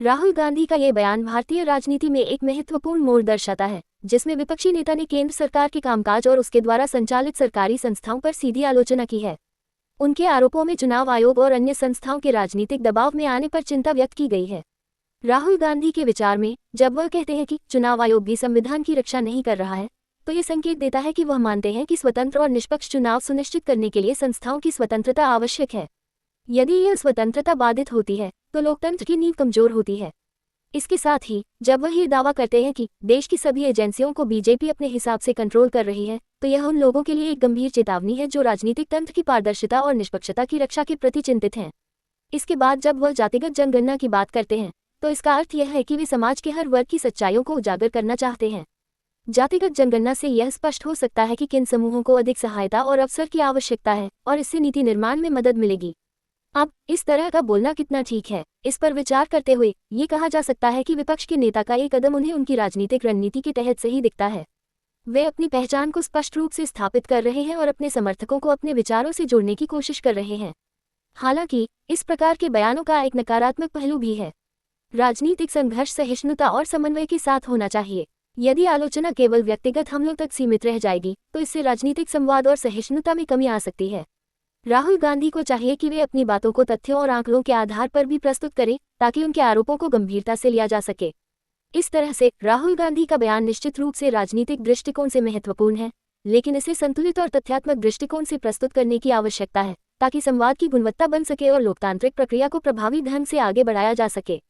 राहुल गांधी का ये बयान भारतीय राजनीति में एक महत्वपूर्ण मोड़ दर्शाता है, जिसमें विपक्षी नेता ने केंद्र सरकार के कामकाज और उसके द्वारा संचालित सरकारी संस्थाओं पर सीधी आलोचना की है। उनके आरोपों में चुनाव आयोग और अन्य संस्थाओं के राजनीतिक दबाव में आने पर चिंता व्यक्त की गई है। राहुल गांधी के विचार में, जब वह कहते हैं कि चुनाव आयोग भी संविधान की रक्षा नहीं कर रहा है, तो ये संकेत देता है कि वह मानते हैं कि स्वतंत्र और निष्पक्ष चुनाव सुनिश्चित करने के लिए संस्थाओं की स्वतंत्रता आवश्यक है। यदि यह स्वतंत्रता बाधित होती है, तो लोकतंत्र की नींव कमजोर होती है। इसके साथ ही जब वह ये दावा करते हैं कि देश की सभी एजेंसियों को बीजेपी अपने हिसाब से कंट्रोल कर रही है, तो यह उन लोगों के लिए एक गंभीर चेतावनी है जो राजनीतिक तंत्र की पारदर्शिता और निष्पक्षता की रक्षा के प्रति चिंतित हैं। इसके बाद जब वह जातिगत जनगणना की बात करते हैं, तो इसका अर्थ यह है कि वे समाज के हर वर्ग की सच्चाइयों को उजागर करना चाहते हैं। जातिगत जनगणना से यह स्पष्ट हो सकता है कि किन समूहों को अधिक सहायता और अवसर की आवश्यकता है, और इससे नीति निर्माण में मदद मिलेगी। अब इस तरह का बोलना कितना ठीक है, इस पर विचार करते हुए ये कहा जा सकता है कि विपक्ष के नेता का ये कदम उन्हें उनकी राजनीतिक रणनीति के तहत सही दिखता है। वे अपनी पहचान को स्पष्ट रूप से स्थापित कर रहे हैं और अपने समर्थकों को अपने विचारों से जोड़ने की कोशिश कर रहे हैं। हालांकि इस प्रकार के बयानों का एक नकारात्मक पहलू भी है। राजनीतिक संघर्ष सहिष्णुता और समन्वय के साथ होना चाहिए। यदि आलोचना केवल व्यक्तिगत हमलों तक सीमित रह जाएगी, तो इससे राजनीतिक संवाद और सहिष्णुता में कमी आ सकती है। राहुल गांधी को चाहिए कि वे अपनी बातों को तथ्यों और आंकड़ों के आधार पर भी प्रस्तुत करें, ताकि उनके आरोपों को गंभीरता से लिया जा सके। इस तरह से राहुल गांधी का बयान निश्चित रूप से राजनीतिक दृष्टिकोण से महत्वपूर्ण है, लेकिन इसे संतुलित और तथ्यात्मक दृष्टिकोण से प्रस्तुत करने की आवश्यकता है, ताकि संवाद की गुणवत्ता बन सके और लोकतांत्रिक प्रक्रिया को प्रभावी ढंग से आगे बढ़ाया जा सके।